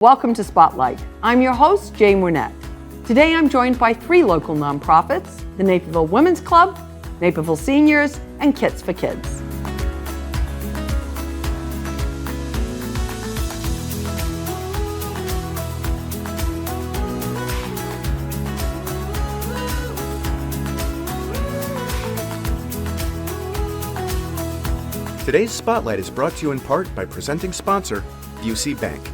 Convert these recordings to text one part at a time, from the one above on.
Welcome to Spotlight. I'm your host, Jane Wernette. Today I'm joined by three local nonprofits, the Naperville Women's Club, Naperville Seniors, and Kits4Kids. Today's Spotlight is brought to you in part by presenting sponsor, UC Bank.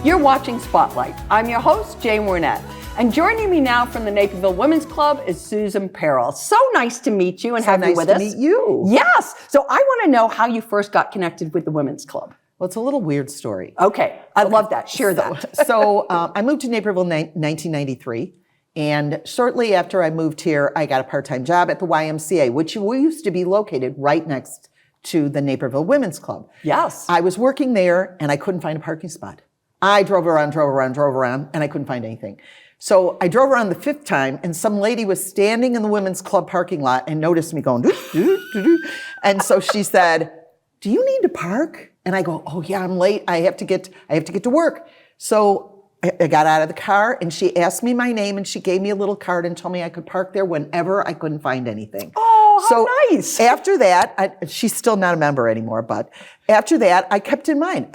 You're watching Spotlight. I'm your host, Jane Wernette. And joining me now from the Naperville Women's Club is Susan Perrell. So nice to meet you and have you with us. So nice to meet you. Yes. So I want to know how you first got connected with the Women's Club. Well, it's a little weird story. Okay. I love that. Share that. So I moved to Naperville in 1993. And shortly after I moved here, I got a part-time job at the YMCA, which used to be located right next to the Naperville Women's Club. Yes. I was working there and I couldn't find a parking spot. I drove around, and I couldn't find anything. So I drove around the fifth time, and some lady was standing in the women's club parking lot and noticed me going, doo, doo, doo, doo. And so she said, "Do you need to park?" And I go, "Oh yeah, I'm late. I have to get to work." So I got out of the car, and she asked me my name, and she gave me a little card and told me I could park there whenever I couldn't find anything. Oh, how nice. After that, she's still not a member anymore, but after that, I kept in mind,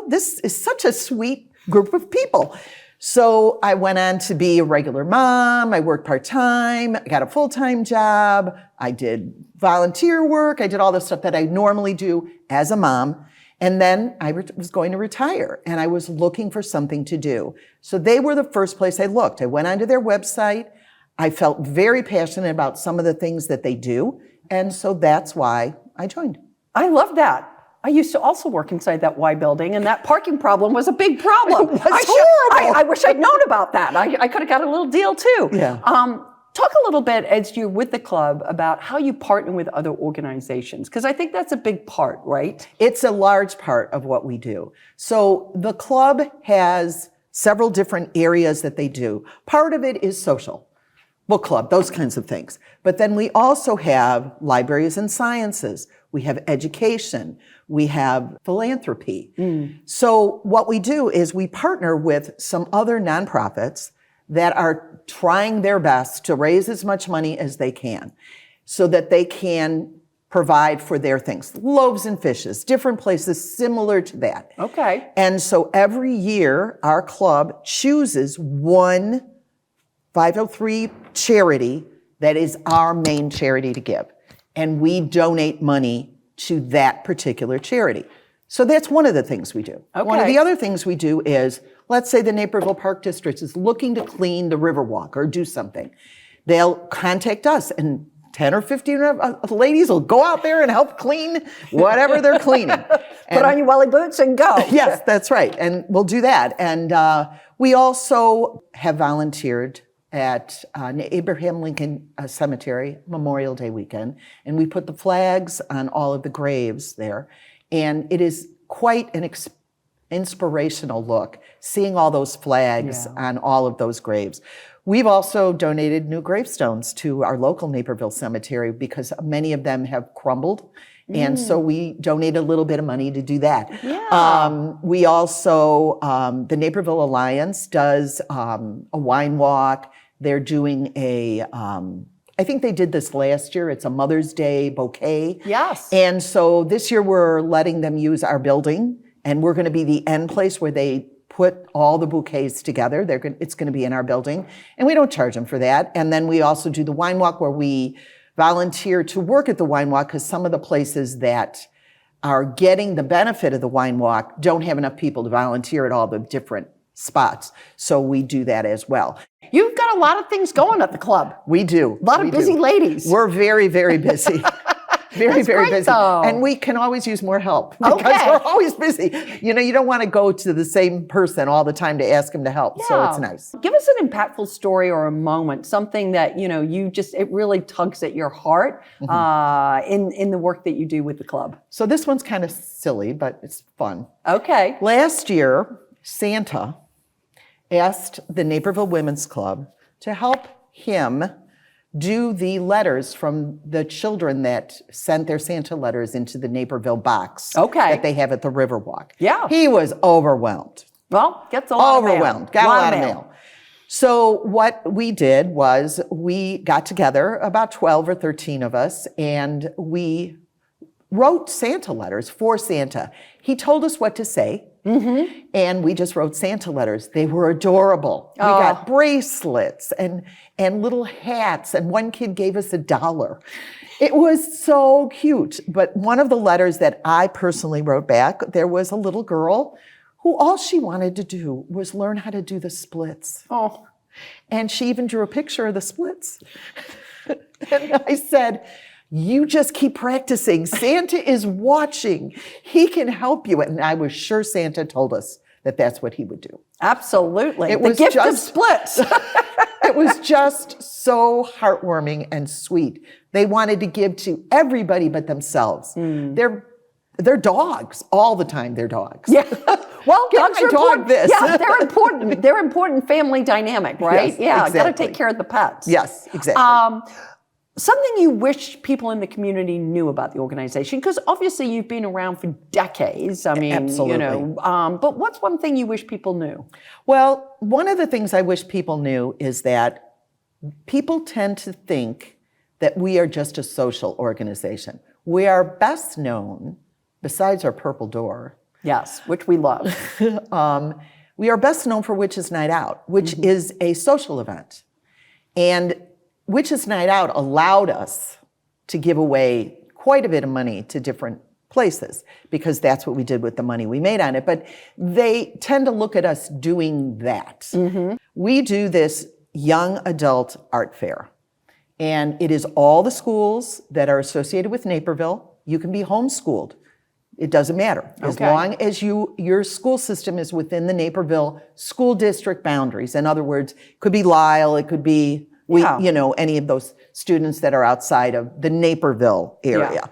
this is such a sweet group of people. So I went on to be a regular mom. I worked part-time. I got a full-time job. I did volunteer work. I did all the stuff that I normally do as a mom. And then I was going to retire, and I was looking for something to do. So they were the first place I looked. I went onto their website. I felt very passionate about some of the things that they do, and so that's why I joined. I love that. I used to also work inside that Y building, and that parking problem was a big problem. It was horrible. I wish I'd known about that. I could have got a little deal too. Yeah. Talk a little bit, as you're with the club, about how you partner with other organizations, because I think that's a big part, right? It's a large part of what we do. So the club has several different areas that they do. Part of it is social, book club, those kinds of things. But then we also have libraries and sciences. We have education. We have philanthropy. So what we do is we partner with some other nonprofits that are trying their best to raise as much money as they can so that they can provide for their things. Loaves and fishes, different places similar to that. Okay. And so every year, our club chooses one 503 charity that is our main charity to give. And we donate money to that particular charity. So that's one of the things we do. Okay. One of the other things we do is, let's say the Naperville Park District is looking to clean the Riverwalk or do something. They'll contact us, and 10 or 15 ladies will go out there and help clean whatever they're cleaning. Put on your welly boots and go. Yes, that's right. And we'll do that. And we also have volunteered at Abraham Lincoln Cemetery Memorial Day weekend, and we put the flags on all of the graves there. And it is quite an inspirational look, seeing all those flags on all of those graves. We've also donated new gravestones to our local Naperville cemetery because many of them have crumbled. And so we donate a little bit of money to do that. Yeah. We also, the Naperville Alliance does a wine walk. They're doing I think they did this last year. It's a Mother's Day bouquet. Yes. And so this year we're letting them use our building, and we're going to be the end place where they put all the bouquets together. It's going to be in our building, and we don't charge them for that. And then we also do the wine walk, where we volunteer to work at the wine walk, because some of the places that are getting the benefit of the wine walk don't have enough people to volunteer at all the different spots. So we do that as well. You've got a lot of things going at the club. We do. A lot of busy ladies. We're very, very busy. Very, That's very great, busy. though. And we can always use more help because Okay. we're always busy. You don't want to go to the same person all the time to ask him to help. So it's nice. Give us an impactful story or a moment, something that, it really tugs at your heart in the work that you do with the club. So this one's kind of silly, but it's fun. Okay. Last year, Santa asked the Naperville Women's Club to help him do the letters from the children that sent their Santa letters into the Naperville box that they have at the Riverwalk. Yeah. He was overwhelmed. Well, gets a lot Overwhelmed. of mail. Got a lot of mail. So what we did was we got together, about 12 or 13 of us, and we wrote Santa letters for Santa. He told us what to say, and we just wrote Santa letters. They were adorable. We got bracelets and little hats, and one kid gave us $1. It was so cute. But one of the letters that I personally wrote back, there was a little girl who all she wanted to do was learn how to do the splits. Oh. And she even drew a picture of the splits. And I said, you just keep practicing. Santa is watching. He can help you. And I was sure Santa told us that that's what he would do. Absolutely. It the was gift of just splits. It was just so heartwarming and sweet. They wanted to give to everybody but themselves. They're dogs all the time. They're dogs. Yeah. Well, Get dogs my are dog important. this. Yeah, they're important. They're important family dynamic, right? Yes, yeah, got to exactly. take care of the pets. Yes, exactly. Something you wish people in the community knew about the organization, because obviously you've been around for decades. I mean, Absolutely. But what's one thing you wish people knew? Well, one of the things I wish people knew is that people tend to think that we are just a social organization. We are best known, besides our purple door, Yes, which we love. we are best known for Witches Night Out, which is a social event. And Witches Night Out allowed us to give away quite a bit of money to different places, because that's what we did with the money we made on it. But they tend to look at us doing that. We do this young adult art fair. And it is all the schools that are associated with Naperville. You can be homeschooled. It doesn't matter. As long as your school system is within the Naperville school district boundaries. In other words, it could be Lyle, it could be any of those students that are outside of the Naperville area.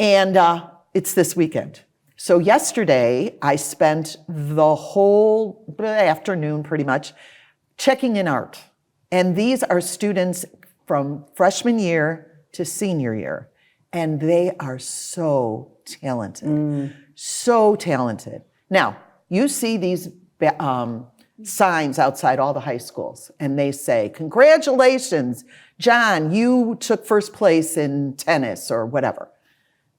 And it's this weekend. So yesterday, I spent the whole afternoon pretty much checking in art. And these are students from freshman year to senior year. And they are so talented, so talented. Now, you see these signs outside all the high schools, and they say, congratulations, John, you took first place in tennis or whatever.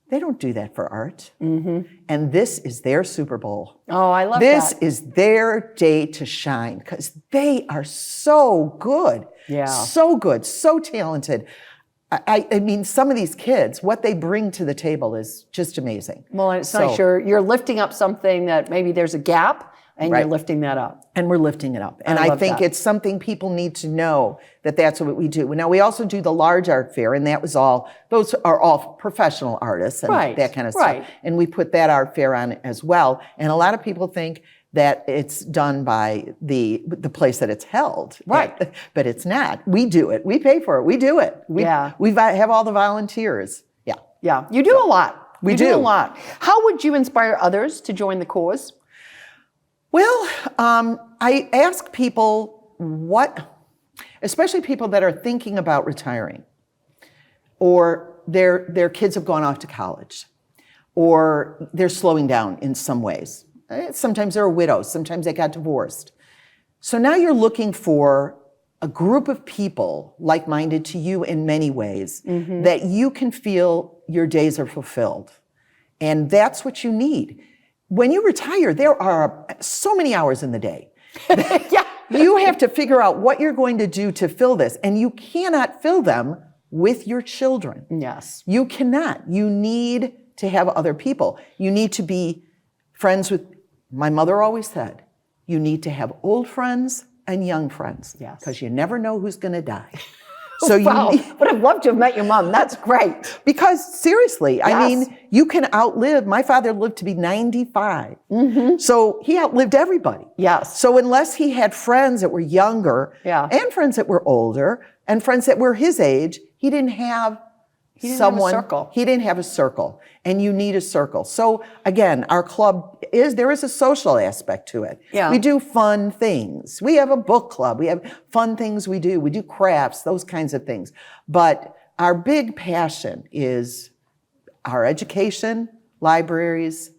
They don't do that for art. And this is their Super Bowl. Oh, I love this. that. This is their day to shine, because they are so good. Yeah. So good, so talented. I mean, some of these kids, what they bring to the table is just amazing. Well, it's nice. You're lifting up something that maybe there's a gap, and you're lifting that up. And we're lifting it up. And I think it's something people need to know, that that's what we do. Now, we also do the large art fair, and those are all professional artists and that kind of stuff. And we put that art fair on as well. And a lot of people think that it's done by the place that it's held. Right. But it's not. We do it. We pay for it. We do it. We have all the volunteers. Yeah. Yeah. You do a lot. We do a lot. How would you inspire others to join the cause? Well, I ask people especially people that are thinking about retiring, or their kids have gone off to college, or they're slowing down in some ways. Sometimes they're widows, sometimes they got divorced. So now you're looking for a group of people like-minded to you in many ways, that you can feel your days are fulfilled. And that's what you need. When you retire, there are so many hours in the day. You have to figure out what you're going to do to fill this, and you cannot fill them with your children. Yes. You cannot. You need to have other people. You need to be friends with, my mother always said, you need to have old friends and young friends. Yes. Because you never know who's going to die. So Wow. But I'd love to have met your mom. That's great. Because seriously, I mean, you can outlive. My father lived to be 95. So he outlived everybody. Yes. So unless he had friends that were younger and friends that were older and friends that were his age, he didn't have, He didn't have a circle. He didn't have a circle, and you need a circle. So again, our club there is a social aspect to it. Yeah. We do fun things. We have a book club. We have fun things we do. We do crafts, those kinds of things. But our big passion is our education, libraries,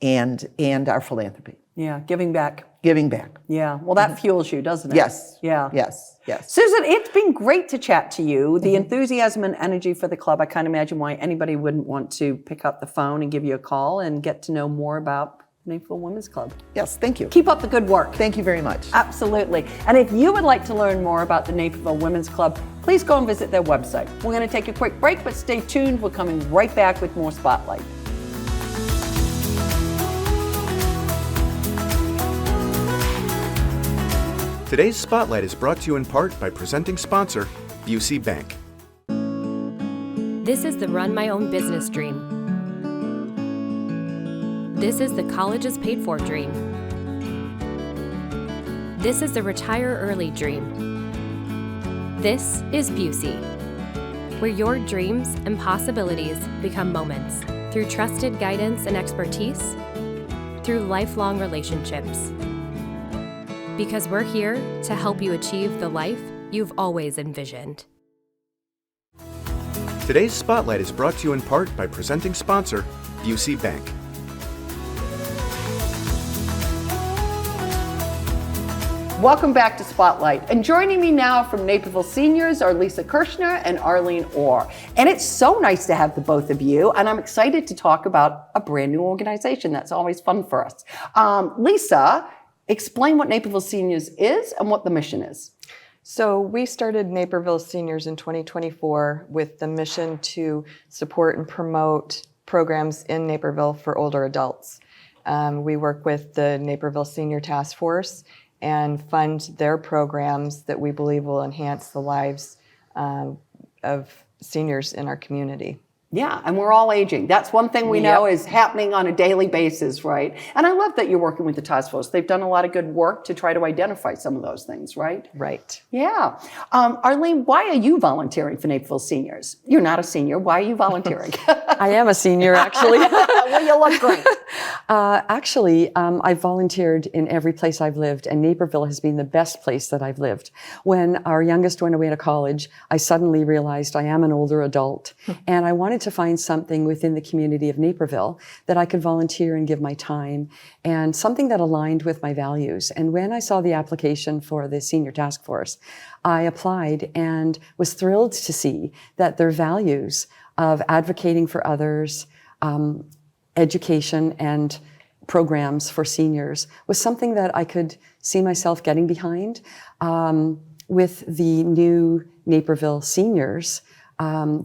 and our philanthropy. Yeah, giving back. Giving back. Yeah, well, that fuels you, doesn't it? Yes. Yeah. Yes. Yes. Susan, it's been great to chat to you. The enthusiasm and energy for the club, I can't imagine why anybody wouldn't want to pick up the phone and give you a call and get to know more about Naperville Women's Club. Yes, thank you. Keep up the good work. Thank you very much. Absolutely. And if you would like to learn more about the Naperville Women's Club, please go and visit their website. We're going to take a quick break, but stay tuned. We're coming right back with more Spotlight. Today's Spotlight is brought to you in part by presenting sponsor, UC Bank. This is the Run My Own Business dream. This is the Colleges Paid For dream. This is the Retire Early dream. This is Busey, where your dreams and possibilities become moments through trusted guidance and expertise, through lifelong relationships. Because we're here to help you achieve the life you've always envisioned. Today's Spotlight is brought to you in part by presenting sponsor, UC Bank. Welcome back to Spotlight. And joining me now from Naperville Seniors are Lisa Kirshner and Arlene Orr. And it's so nice to have the both of you. And I'm excited to talk about a brand new organization. That's always fun for us. Lisa, explain what Naperville Seniors is and what the mission is. So we started Naperville Seniors in 2024 with the mission to support and promote programs in Naperville for older adults. We work with the Naperville Senior Task Force and fund their programs that we believe will enhance the lives of seniors in our community. Yeah, and we're all aging. That's one thing we know is happening on a daily basis, right? And I love that you're working with the task force. They've done a lot of good work to try to identify some of those things, right? Right. Yeah. Arlene, why are you volunteering for Naperville Seniors? You're not a senior. Why are you volunteering? I am a senior, actually. Well, you look great. I've volunteered in every place I've lived, and Naperville has been the best place that I've lived. When our youngest went away to college, I suddenly realized I am an older adult, and I wanted to find something within the community of Naperville that I could volunteer and give my time, and something that aligned with my values. And when I saw the application for the Senior Task Force, I applied and was thrilled to see that their values of advocating for others, education and programs for seniors was something that I could see myself getting behind. With the new Naperville Seniors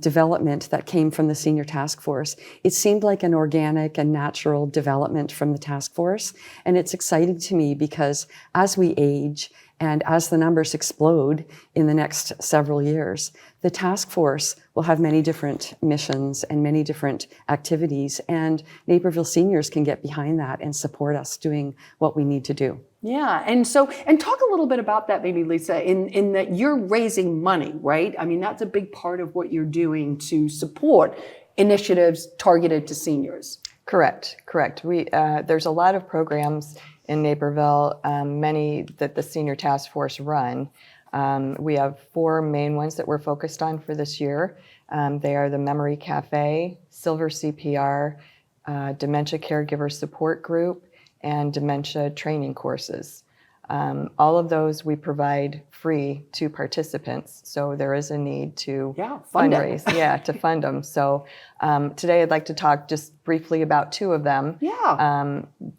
development that came from the Senior Task Force, it seemed like an organic and natural development from the task force. And it's exciting to me because as we age and as the numbers explode in the next several years, the task force will have many different missions and many different activities, and Naperville Seniors can get behind that and support us doing what we need to do. Yeah, and talk a little bit about that, maybe, Lisa, in that you're raising money, right? I mean, that's a big part of what you're doing to support initiatives targeted to seniors. Correct. There's a lot of programs in Naperville, many that the Senior Task Force run. We have 4 main ones that we're focused on for this year. They are the Memory Cafe, Silver CPR, Dementia Caregiver Support Group, and dementia training courses. All of those we provide free to participants, so there is a need to fundraise, to fund them. So today I'd like to talk just briefly about 2 of them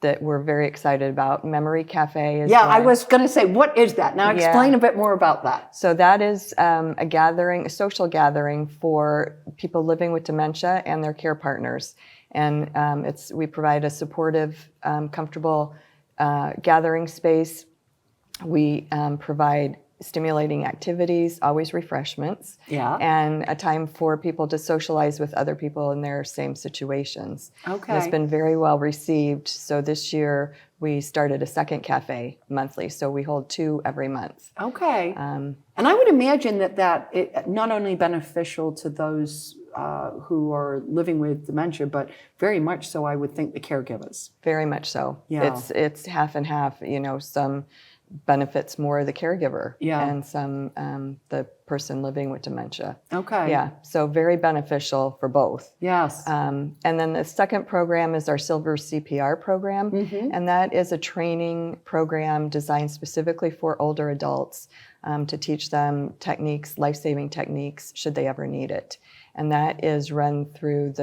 that we're very excited about. Memory Cafe is I was going to say, what is that? Now explain a bit more about that. So that is a social gathering for people living with dementia and their care partners. And we provide a supportive, comfortable gathering space. We provide stimulating activities, always refreshments, and a time for people to socialize with other people in their same situations. Okay. And it's been very well received. So this year we started a second cafe monthly. So we hold 2 every month. Okay. And I would imagine that it not only beneficial to those who are living with dementia, but very much so, I would think, the caregivers. Very much so. Yeah. It's half and half. Some benefits more the caregiver, Yeah. and some the person living with dementia. Okay. Yeah, so very beneficial for both. Yes. And then the second program is our Silver CPR program, and that is a training program designed specifically for older adults to teach them techniques, life-saving techniques, should they ever need it. And that is run through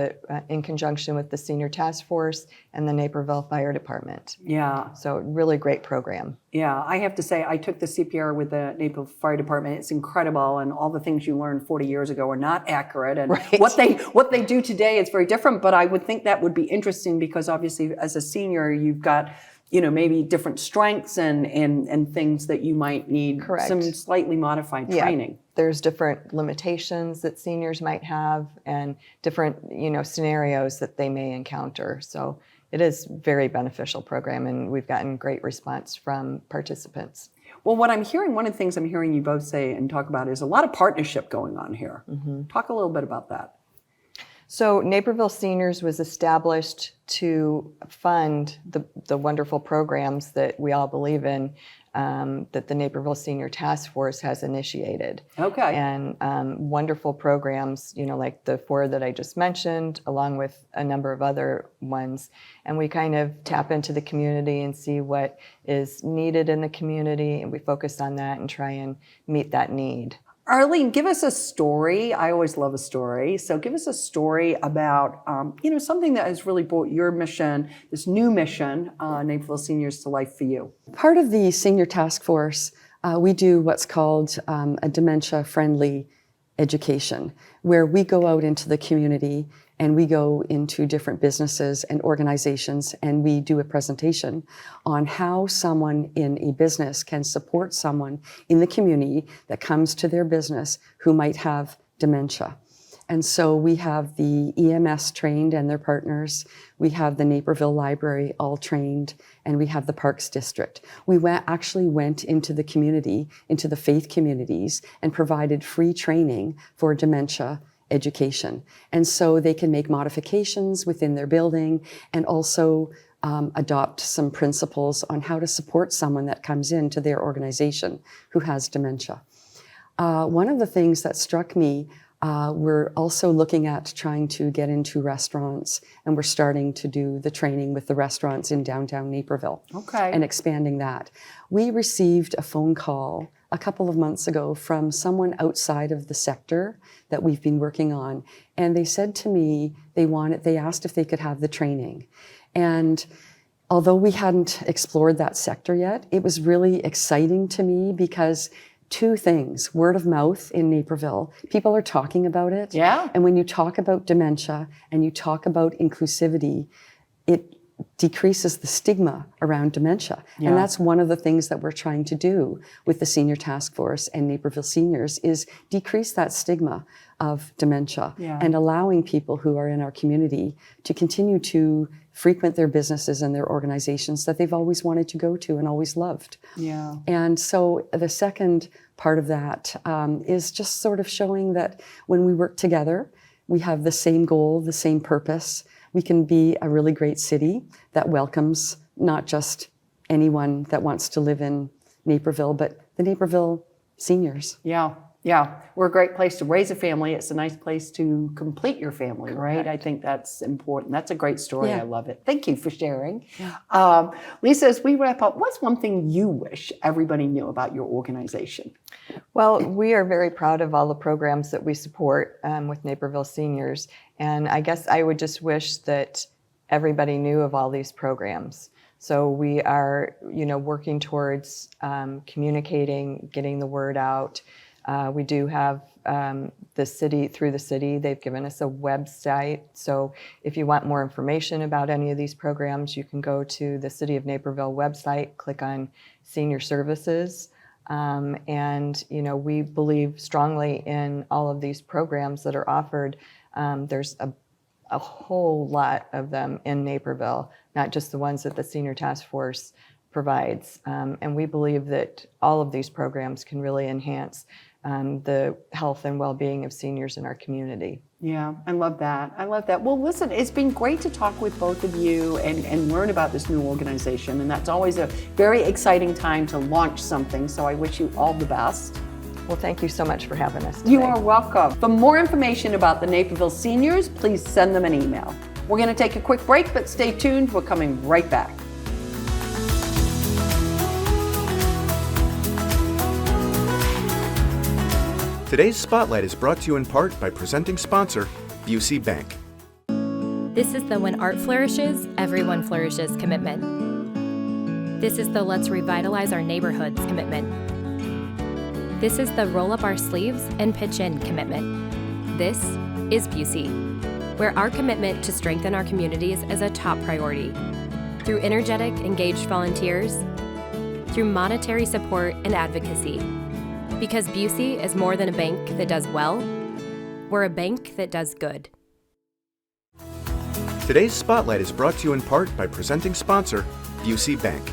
in conjunction with the Senior Task Force and the Naperville Fire Department. Yeah. So really great program. Yeah, I have to say, I took the CPR with the Naperville Fire Department. It's incredible, and all the things you learned 40 years ago are not accurate. And Right. what they do today is very different. But I would think that would be interesting because obviously, as a senior, you've got maybe different strengths and things that you might need Correct. some slightly modified Yeah. training. There's different limitations that seniors might have, and different scenarios that they may encounter. So it is very beneficial program, and we've gotten great response from participants. Well, one of the things I'm hearing you both say and talk about is a lot of partnership going on here. Talk a little bit about that. So Naperville Seniors was established to fund the wonderful programs that we all believe in, that the Naperville Senior Task Force has initiated. Okay. And wonderful programs, like the 4 that I just mentioned, along with a number of other ones. And we kind of tap into the community and see what is needed in the community, and we focus on that and try and meet that need. Arlene, give us a story. I always love a story. So give us a story about, something that has really brought your mission, this new mission, Naperville Seniors, to life for you. Part of the Senior Task Force, we do what's called a dementia-friendly education, where we go out into the community and we go into different businesses and organizations, and we do a presentation on how someone in a business can support someone in the community that comes to their business who might have dementia. And so we have the EMS trained and their partners. We have the Naperville Library all trained, and we have the Parks District. We actually went into the community, into the faith communities, and provided free training for dementia education. And so they can make modifications within their building and also adopt some principles on how to support someone that comes into their organization who has dementia. One of the things that struck me, we're also looking at trying to get into restaurants, and we're starting to do the training with the restaurants in downtown Naperville. Okay. And expanding that. We received a phone call a couple of months ago from someone outside of the sector that we've been working on, and they said to me they asked if they could have the training. And although we hadn't explored that sector yet, it was really exciting to me because 2 things: word of mouth in Naperville. People are talking about it. Yeah. And when you talk about dementia and you talk about inclusivity, it decreases the stigma around dementia. Yeah. And that's one of the things that we're trying to do with the Senior Task Force and Naperville Seniors, is decrease that stigma of dementia and allowing people who are in our community to continue to frequent their businesses and their organizations that they've always wanted to go to and always loved. Yeah. And so the second part of that is just sort of showing that when we work together, we have the same goal, the same purpose. We can be a really great city that welcomes not just anyone that wants to live in Naperville, but the Naperville seniors. Yeah. Yeah. We're a great place to raise a family. It's a nice place to complete your family, right? I think that's important. That's a great story. Yeah. I love it. Thank you for sharing. Lisa, as we wrap up, what's one thing you wish everybody knew about your organization? Well, we are very proud of all the programs that we support with Naperville Seniors. And I guess I would just wish that everybody knew of all these programs. So we are, working towards communicating, getting the word out. We do have through the city, they've given us a website. So if you want more information about any of these programs, you can go to the City of Naperville website, click on Senior Services. And we believe strongly in all of these programs that are offered. There's a whole lot of them in Naperville, not just the ones that the Senior Task Force provides. And we believe that all of these programs can really enhance the health and well-being of seniors in our community. Yeah, I love that. I love that. Well, listen, it's been great to talk with both of you and learn about this new organization. And that's always a very exciting time to launch something. So I wish you all the best. Well, thank you so much for having us today. You are welcome. For more information about the Naperville Seniors, please send them an email. We're going to take a quick break, but stay tuned. We're coming right back. Today's Spotlight is brought to you in part by presenting sponsor, Busey Bank. This is the When Art Flourishes, Everyone Flourishes commitment. This is the Let's Revitalize Our Neighborhoods commitment. This is the Roll Up Our Sleeves and Pitch In commitment. This is Busey, where our commitment to strengthen our communities is a top priority. Through energetic, engaged volunteers, through monetary support and advocacy. Because Busey is more than a bank that does well, we're a bank that does good. Today's Spotlight is brought to you in part by presenting sponsor, Busey Bank.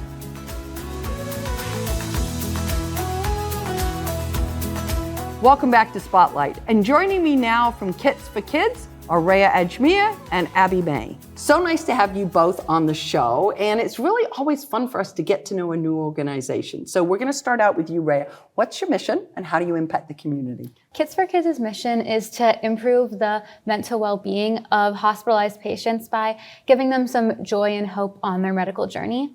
Welcome back to Spotlight. And joining me now from Kits4Kids are Rhea Ajmir and Abby May. So nice to have you both on the show. And it's really always fun for us to get to know a new organization. So we're going to start out with you, Rhea. What's your mission and how do you impact the community? Kits4Kids' mission is to improve the mental well-being of hospitalized patients by giving them some joy and hope on their medical journey.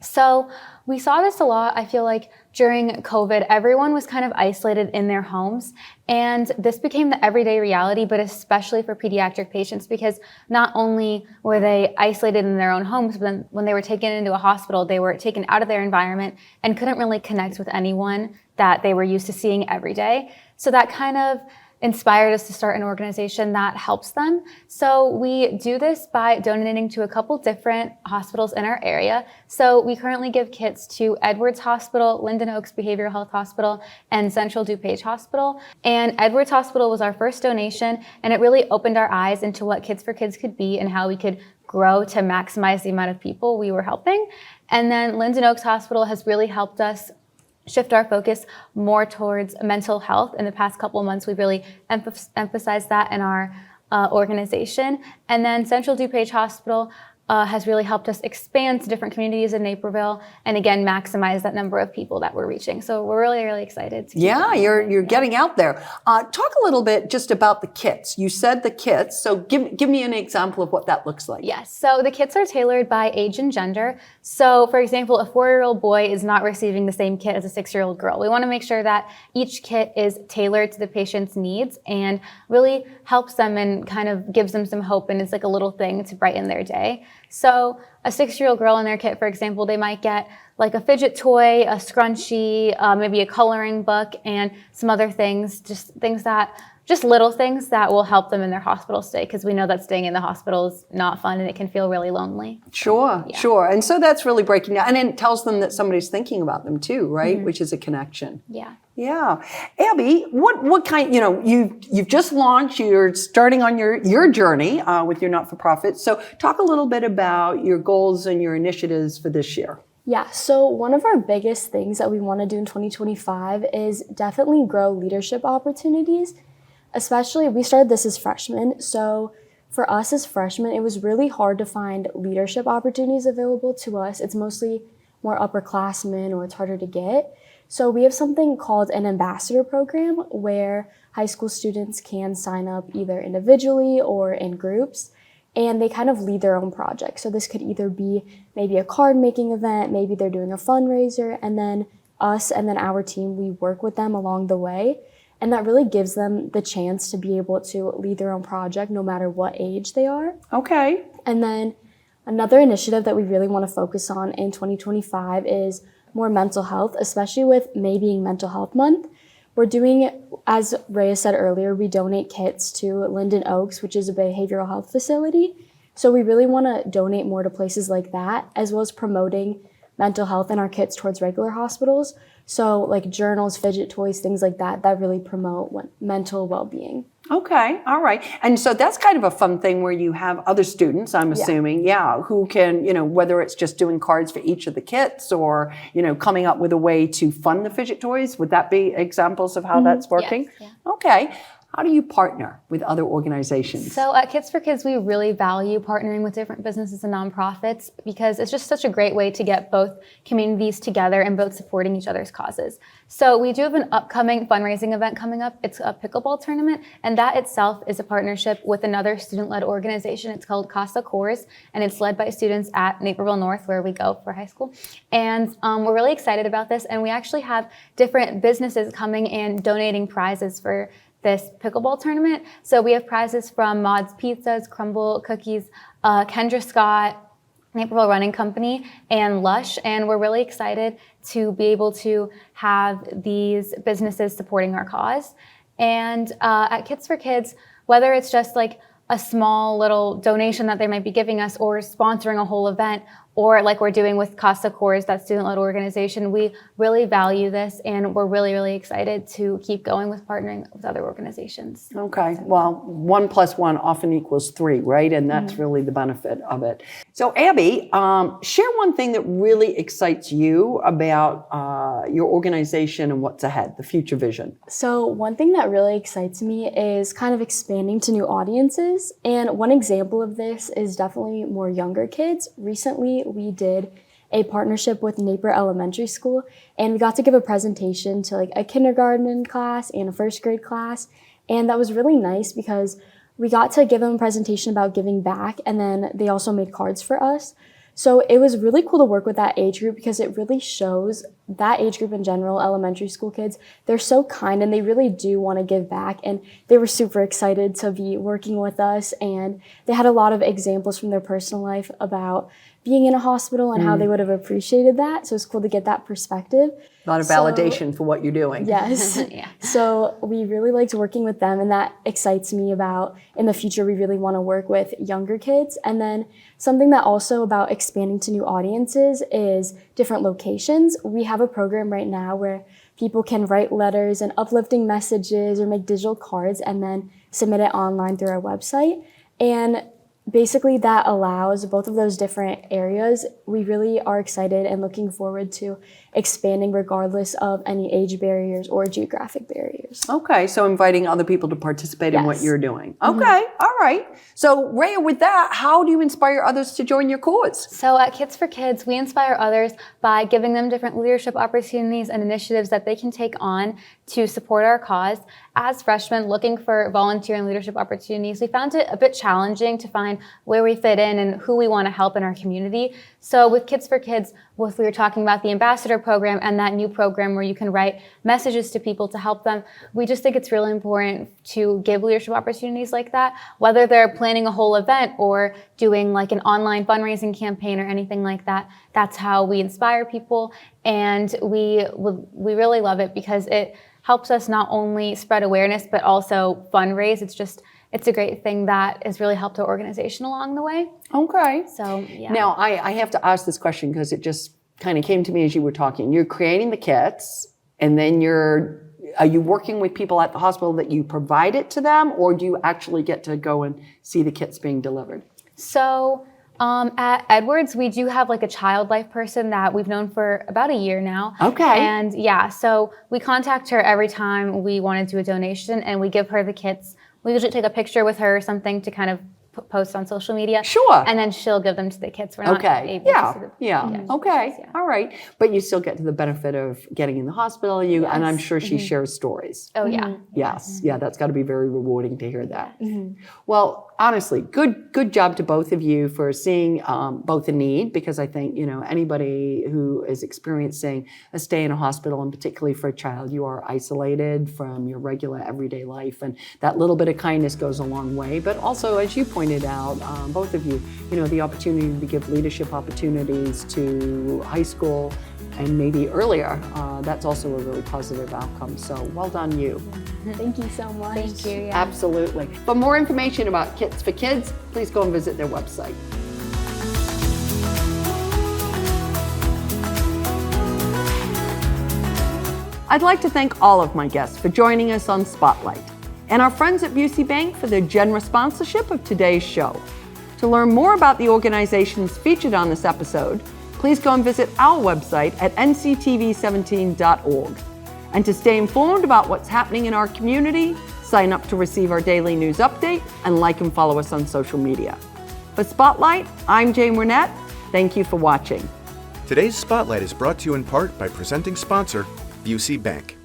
So we saw this a lot, I feel like, during COVID. Everyone was kind of isolated in their homes, and this became the everyday reality, but especially for pediatric patients, because not only were they isolated in their own homes, but then when they were taken into a hospital, they were taken out of their environment and couldn't really connect with anyone that they were used to seeing every day. So that kind of inspired us to start an organization that helps them. So we do this by donating to a couple different hospitals in our area. So we currently give kits to Edwards Hospital, Linden Oaks Behavioral Health Hospital, and Central DuPage Hospital. And Edwards Hospital was our first donation, and it really opened our eyes into what Kits4Kids could be and how we could grow to maximize the amount of people we were helping. And then Linden Oaks Hospital has really helped us shift our focus more towards mental health. In the past couple of months, we've really emphasized that in our organization. And then Central DuPage Hospital has really helped us expand to different communities in Naperville and again, maximize that number of people that we're reaching. So we're really, really excited. You're getting out there. Talk a little bit just about the kits. You said the kits, so give me an example of what that looks like. Yes, so the kits are tailored by age and gender. So for example, a 4-year-old boy is not receiving the same kit as a 6-year-old girl. We want to make sure that each kit is tailored to the patient's needs and really helps them and kind of gives them some hope, and it's like a little thing to brighten their day. So a 6-year-old girl in their kit, for example, they might get like a fidget toy, a scrunchie, maybe a coloring book, and some other things, just little things that will help them in their hospital stay, because we know that staying in the hospital is not fun and it can feel really lonely. Sure. And so that's really breaking down. And it tells them that somebody's thinking about them too, right? Mm-hmm. Which is a connection. Yeah. Abby, what kind, you've just launched, you're starting on your journey with your not-for-profit. So talk a little bit about your goals and your initiatives for this year. Yeah, so one of our biggest things that we want to do in 2025 is definitely grow leadership opportunities. Especially, we started this as freshmen, so for us as freshmen, it was really hard to find leadership opportunities available to us. It's mostly more upperclassmen, or it's harder to get. So we have something called an ambassador program where high school students can sign up either individually or in groups, and they kind of lead their own project. So this could either be maybe a card making event, maybe they're doing a fundraiser, and then us and then our team, we work with them along the way. And that really gives them the chance to be able to lead their own project no matter what age they are. Okay. And then another initiative that we really want to focus on in 2025 is more mental health, especially with May being Mental Health Month. We're doing, as Rhea said earlier, we donate kits to Linden Oaks, which is a behavioral health facility. So we really want to donate more to places like that, as well as promoting mental health in our kits towards regular hospitals. So like journals, fidget toys, things like that really promote mental well-being. Okay, all right. And so that's kind of a fun thing where you have other students, I'm assuming, who can, whether it's just doing cards for each of the kits or, coming up with a way to fund the fidget toys. Would that be examples of how that's working? Yes, Okay. How do you partner with other organizations? So at Kits4Kids, we really value partnering with different businesses and nonprofits because it's just such a great way to get both communities together and both supporting each other's causes. So we do have an upcoming fundraising event coming up. It's a pickleball tournament, and that itself is a partnership with another student-led organization. It's called Kits4Kids, and it's led by students at Naperville North, where we go for high school. And we're really excited about this, and we actually have different businesses coming and donating prizes for this pickleball tournament. So we have prizes from Maud's Pizzas, Crumble Cookies, Kendra Scott, Naperville Running Company, and Lush. And we're really excited to be able to have these businesses supporting our cause. And at Kits4Kids, whether it's just like a small little donation that they might be giving us or sponsoring a whole event, or like we're doing with Kits4Kids, that student-led organization, we really value this, and we're really, really excited to keep going with partnering with other organizations. Okay, well, 1 + 1 often equals 3, right? And that's really the benefit of it. So Abby, share one thing that really excites you about your organization and what's ahead, the future vision. So one thing that really excites me is kind of expanding to new audiences. And one example of this is definitely more younger kids. Recently, we did a partnership with Naper Elementary School, and we got to give a presentation to like a kindergarten class and a first grade class. And that was really nice because we got to give them a presentation about giving back, and then they also made cards for us. So it was really cool to work with that age group because it really shows that age group in general, elementary school kids, they're so kind and they really do want to give back. And they were super excited to be working with us. And they had a lot of examples from their personal life about being in a hospital and how they would have appreciated that. So it's cool to get that perspective. A lot of validation for what you're doing. Yes. Yeah. So we really liked working with them, and that excites me about in the future we really want to work with younger kids. And then something that also about expanding to new audiences is different locations. We have a program right now where people can write letters and uplifting messages or make digital cards and then submit it online through our website. And basically that allows both of those different areas. We really are excited and looking forward to expanding regardless of any age barriers or geographic barriers. Okay, so inviting other people to participate in what Yes. you're doing. Okay, all right. So Rhea, with that, how do you inspire others to join your cause? So at Kits4Kids, we inspire others by giving them different leadership opportunities and initiatives that they can take on to support our cause. As freshmen looking for volunteer and leadership opportunities, we found it a bit challenging to find where we fit in and who we want to help in our community. So with Kits4Kids, we were talking about the ambassador program and that new program where you can write messages to people to help them. We just think it's really important to give leadership opportunities like that, whether they're planning a whole event or doing like an online fundraising campaign or anything like that. That's how we inspire people, and we really love it because it helps us not only spread awareness but also fundraise. It's a great thing that has really helped our organization along the way. Okay. So yeah. Now, I have to ask this question because it just kind of came to me as you were talking. You're creating the kits, and then are you working with people at the hospital that you provide it to them, or do you actually get to go and see the kits being delivered? So at Edwards, we do have like a child life person that we've known for about a year now. Okay. And yeah, so we contact her every time we want to do a donation, and we give her the kits. We usually take a picture with her or something to kind of post on social media. Sure. And then she'll give them to the kids. We're not Okay. able Yeah. to. Yeah. Okay. Yeah. All right. But you still get to the benefit of getting in the hospital. And I'm sure she shares stories. Oh yeah. Yes. Yeah. That's got to be very rewarding to hear that. Well, honestly, good job to both of you for seeing both a need, because I think, anybody who is experiencing a stay in a hospital, and particularly for a child, you are isolated from your regular everyday life. And that little bit of kindness goes a long way. But also, as you pointed out, both of you, the opportunity to give leadership opportunities to high school and maybe earlier, that's also a really positive outcome. So well done, you. Thank you so much. Thank you. Yeah. Absolutely. For more information about Kits4Kids, please go and visit their website. I'd like to thank all of my guests for joining us on Spotlight, and our friends at Busey Bank for their generous sponsorship of today's show. To learn more about the organizations featured on this episode, please go and visit our website at nctv17.org. And to stay informed about what's happening in our community, sign up to receive our daily news update, and like and follow us on social media. For Spotlight, I'm Jane Wernette. Thank you for watching. Today's Spotlight is brought to you in part by presenting sponsor, Busey Bank.